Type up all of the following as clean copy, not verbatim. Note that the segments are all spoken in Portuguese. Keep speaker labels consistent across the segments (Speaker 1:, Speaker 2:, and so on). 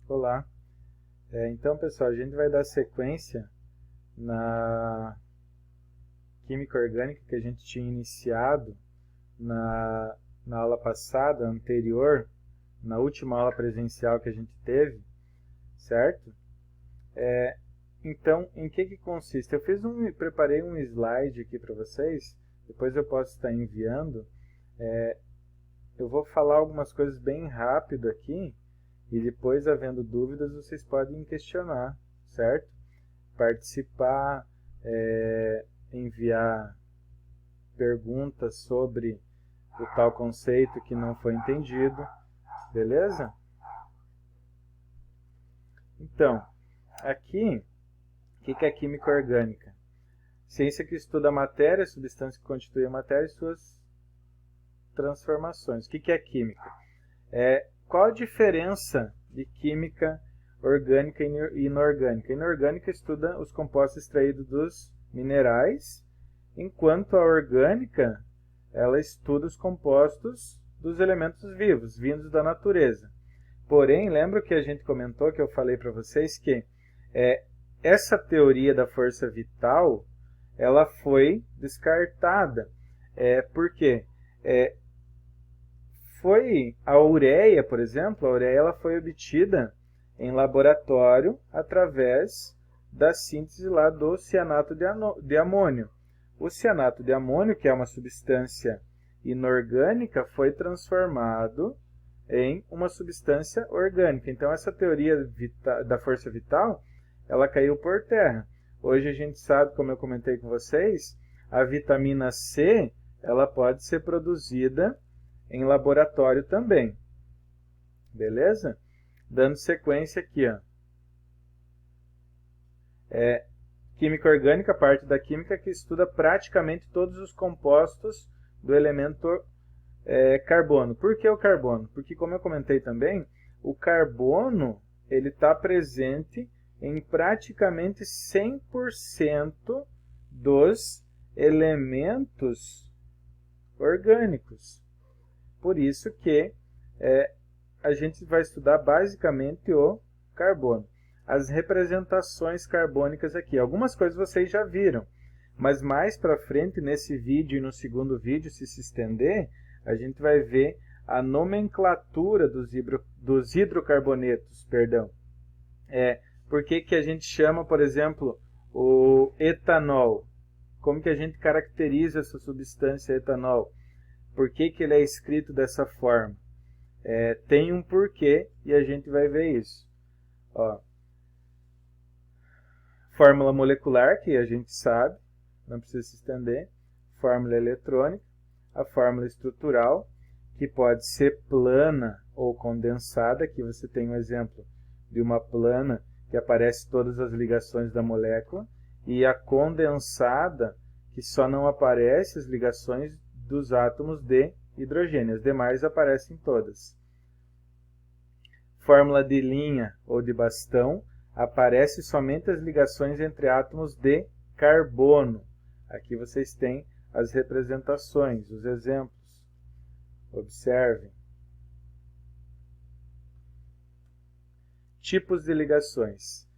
Speaker 1: Olá. Então, pessoal, a gente vai dar sequência na química orgânica que a gente tinha iniciado na aula passada, anterior, na última aula presencial que a gente teve, certo? Então, em que consiste? Preparei um slide aqui para vocês, depois eu posso estar enviando. Eu vou falar algumas coisas bem rápido aqui, e depois, havendo dúvidas, vocês podem questionar, certo? Participar, enviar perguntas sobre o tal conceito que não foi entendido, beleza? Então, aqui, o que é química orgânica? Ciência que estuda a matéria, a substância que constitui a matéria e suas transformações. O que é química? Qual a diferença de química orgânica e inorgânica? A inorgânica estuda os compostos extraídos dos minerais, enquanto a orgânica ela estuda os compostos dos elementos vivos, vindos da natureza. Porém, lembra que a gente comentou, que eu falei para vocês, que essa teoria da força vital ela foi descartada. Por quê? Foi a ureia, por exemplo, a ureia ela foi obtida em laboratório através da síntese lá do cianato de amônio. O cianato de amônio, que é uma substância inorgânica, foi transformado em uma substância orgânica. Então, essa teoria da força vital, ela caiu por terra. Hoje a gente sabe, como eu comentei com vocês, a vitamina C ela pode ser produzida em laboratório também. Beleza? Dando sequência aqui, ó. Química orgânica, parte da química que estuda praticamente todos os compostos do elemento carbono. Por que o carbono? Porque, como eu comentei também, o carbono ele está presente em praticamente 100% dos elementos orgânicos. Por isso que a gente vai estudar basicamente o carbono. As representações carbônicas aqui. Algumas coisas vocês já viram, mas mais para frente nesse vídeo e no segundo vídeo, se estender, a gente vai ver a nomenclatura dos hidrocarbonetos. Por que a gente chama, por exemplo, o etanol? Como que a gente caracteriza essa substância etanol? Por que ele é escrito dessa forma? Tem um porquê e a gente vai ver isso. Fórmula molecular, que a gente sabe, não precisa se estender. Fórmula eletrônica. A fórmula estrutural, que pode ser plana ou condensada. Aqui você tem um exemplo de uma plana que aparece todas as ligações da molécula. E a condensada, que só não aparece as ligações dos átomos de hidrogênio. As demais aparecem todas. Fórmula de linha ou de bastão, aparece somente as ligações entre átomos de carbono. Aqui vocês têm as representações, os exemplos. Observem. Tipos de ligações.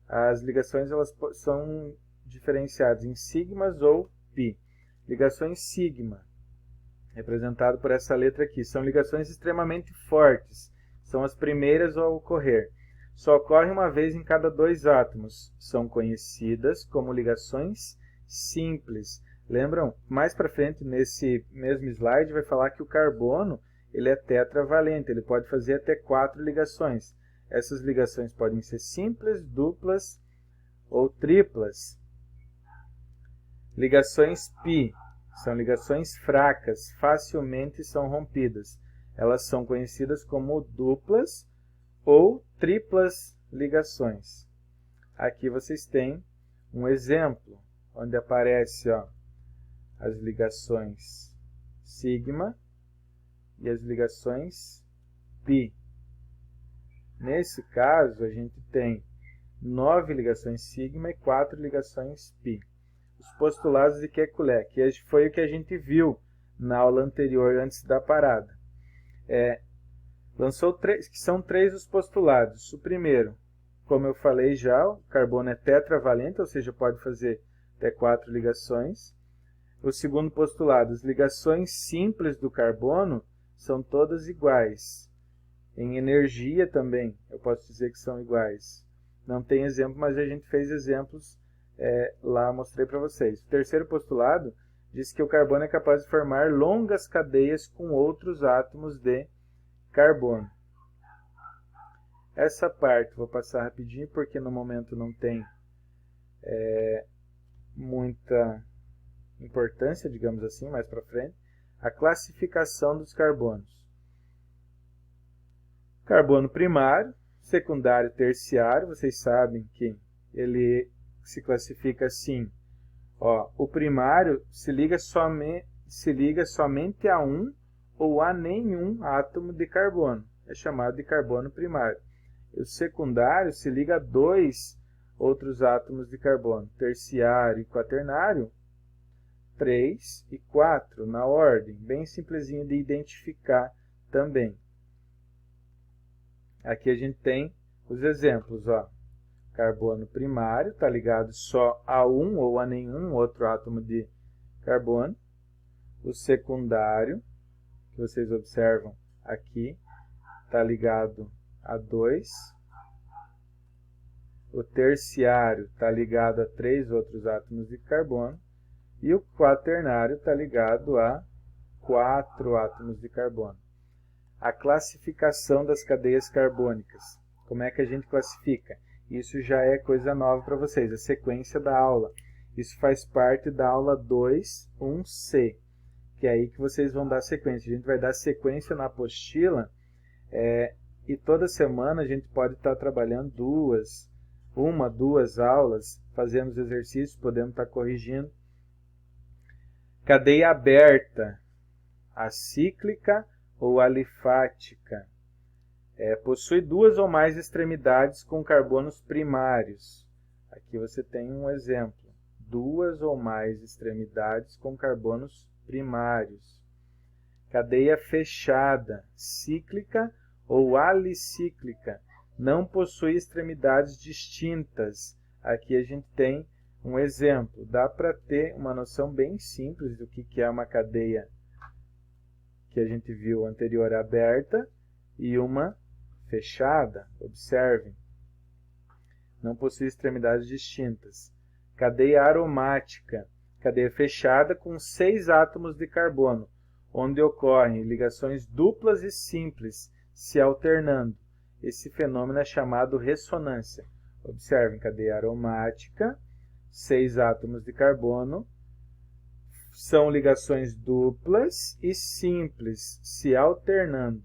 Speaker 1: As ligações elas são diferenciadas em sigmas ou pi. Ligações sigma, representado por essa letra aqui, são ligações extremamente fortes. São as primeiras a ocorrer. Só ocorrem uma vez em cada dois átomos. São conhecidas como ligações simples. Lembram? Mais para frente, nesse mesmo slide, vai falar que o carbono ele é tetravalente. Ele pode fazer até 4 ligações. Essas ligações podem ser simples, duplas ou triplas. Ligações pi são ligações fracas, facilmente são rompidas. Elas são conhecidas como duplas ou triplas ligações. Aqui vocês têm um exemplo, onde aparece as ligações sigma e as ligações pi. Nesse caso, a gente tem 9 ligações sigma e 4 ligações pi. Os postulados de Kekulé, que foi o que a gente viu na aula anterior, antes da parada. que são 3 os postulados. O primeiro, como eu falei já, o carbono é tetravalente, ou seja, pode fazer até 4 ligações. O segundo postulado, as ligações simples do carbono são todas iguais. Em energia também, eu posso dizer que são iguais. Não tem exemplo, mas a gente fez exemplos lá, mostrei para vocês. O terceiro postulado diz que o carbono é capaz de formar longas cadeias com outros átomos de carbono. Essa parte vou passar rapidinho, porque no momento não tem muita importância, digamos assim, mais para frente. A classificação dos carbonos. Carbono primário, secundário, terciário. Vocês sabem que ele se classifica assim. O primário se liga somente a um ou a nenhum átomo de carbono. É chamado de carbono primário. O secundário se liga a 2 outros átomos de carbono. Terciário e quaternário, 3 e 4 na ordem. Bem simplesinho de identificar também. Aqui a gente tem os exemplos. Carbono primário está ligado só a um ou a nenhum outro átomo de carbono. O secundário, que vocês observam aqui, está ligado a 2. O terciário está ligado a 3 outros átomos de carbono. E o quaternário está ligado a 4 átomos de carbono. A classificação das cadeias carbônicas. Como é que a gente classifica? Isso já é coisa nova para vocês, a sequência da aula. Isso faz parte da aula 2.1c, que é aí que vocês vão dar sequência. A gente vai dar sequência na apostila e toda semana a gente pode estar trabalhando duas aulas, fazendo os exercícios, podemos estar corrigindo. Cadeia aberta, acíclica ou alifática. Possui 2 ou mais extremidades com carbonos primários. Aqui você tem um exemplo. 2 ou mais extremidades com carbonos primários. Cadeia fechada, cíclica ou alicíclica. Não possui extremidades distintas. Aqui a gente tem um exemplo. Dá para ter uma noção bem simples do que é uma cadeia que a gente viu anterior aberta e uma fechada. Observem. Não possui extremidades distintas. Cadeia aromática. Cadeia fechada com 6 átomos de carbono, onde ocorrem ligações duplas e simples, se alternando. Esse fenômeno é chamado ressonância. Observem, cadeia aromática, 6 átomos de carbono, são ligações duplas e simples, se alternando.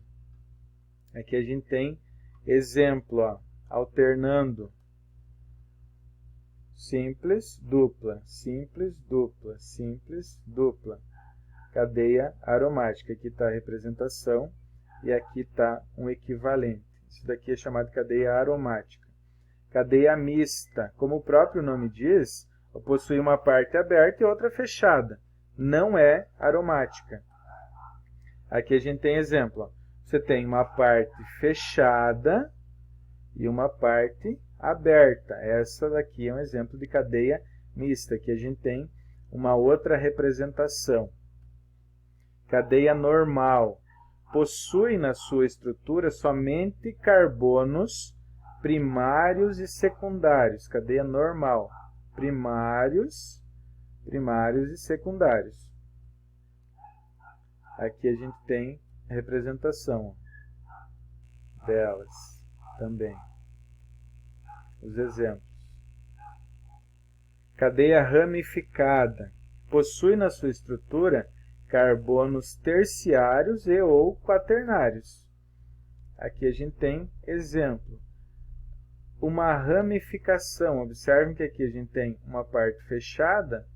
Speaker 1: Aqui a gente tem exemplo, alternando. Simples, dupla, simples, dupla, simples, dupla. Cadeia aromática. Aqui está a representação e aqui está um equivalente. Isso daqui é chamado de cadeia aromática. Cadeia mista. Como o próprio nome diz, possui uma parte aberta e outra fechada. Não é aromática. Aqui a gente tem exemplo. Você tem uma parte fechada e uma parte aberta. Essa daqui é um exemplo de cadeia mista. Aqui a gente tem uma outra representação. Cadeia normal. Possui na sua estrutura somente carbonos primários e secundários. Cadeia normal. Primários e secundários. Aqui a gente tem a representação delas também. Os exemplos. Cadeia ramificada. Possui na sua estrutura carbonos terciários e ou quaternários. Aqui a gente tem exemplo. Uma ramificação. Observem que aqui a gente tem uma parte fechada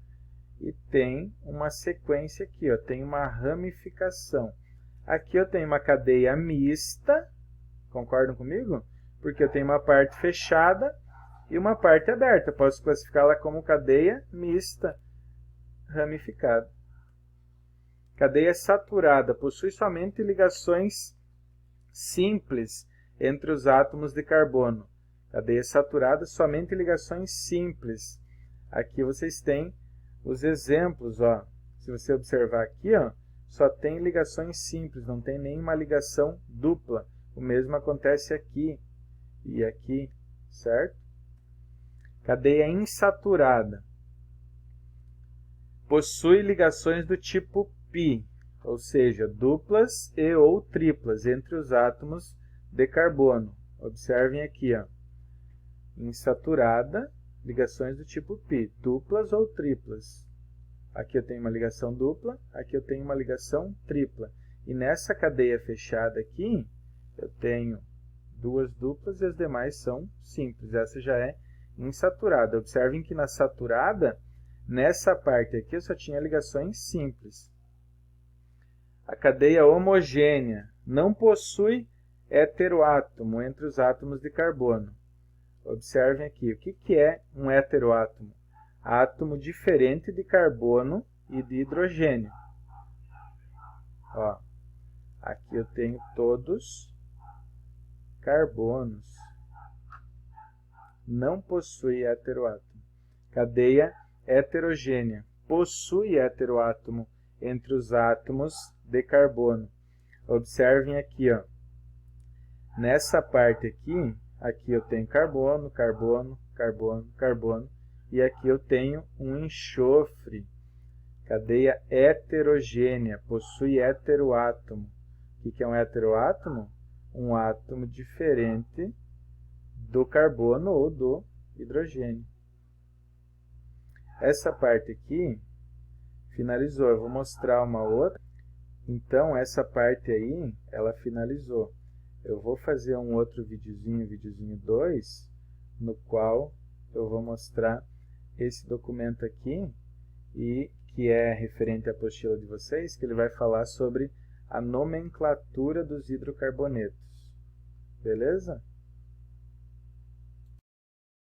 Speaker 1: e tem uma sequência aqui. Tem uma ramificação. Aqui eu tenho uma cadeia mista. Concordam comigo? Porque eu tenho uma parte fechada e uma parte aberta. Posso classificá-la como cadeia mista ramificada. Cadeia saturada. Possui somente ligações simples entre os átomos de carbono. Cadeia saturada, somente ligações simples. Aqui vocês têm os exemplos, ó. Se você observar aqui, ó, só tem ligações simples, não tem nenhuma ligação dupla. O mesmo acontece aqui e aqui, certo? Cadeia insaturada. Possui ligações do tipo π, ou seja, duplas e ou triplas entre os átomos de carbono. Observem aqui, ó. Insaturada, ligações do tipo π, duplas ou triplas. Aqui eu tenho uma ligação dupla, aqui eu tenho uma ligação tripla. E nessa cadeia fechada aqui, eu tenho duas duplas e as demais são simples. Essa já é insaturada. Observem que na saturada, nessa parte aqui, eu só tinha ligações simples. A cadeia homogênea não possui heteroátomo entre os átomos de carbono. Observem aqui, o que é um heteroátomo? Átomo diferente de carbono e de hidrogênio. Ó, aqui eu tenho todos carbonos. Não possui heteroátomo. Cadeia heterogênea. Possui heteroátomo entre os átomos de carbono. Observem aqui, ó. Nessa parte aqui, aqui eu tenho carbono, carbono, carbono, carbono. E aqui eu tenho um enxofre. Cadeia heterogênea. Possui heteroátomo. O que é um heteroátomo? Um átomo diferente do carbono ou do hidrogênio. Essa parte aqui finalizou. Eu vou mostrar uma outra. Então, essa parte aí, ela finalizou. Eu vou fazer um outro videozinho 2, no qual eu vou mostrar esse documento aqui, e que é referente à apostila de vocês, que ele vai falar sobre a nomenclatura dos hidrocarbonetos. Beleza?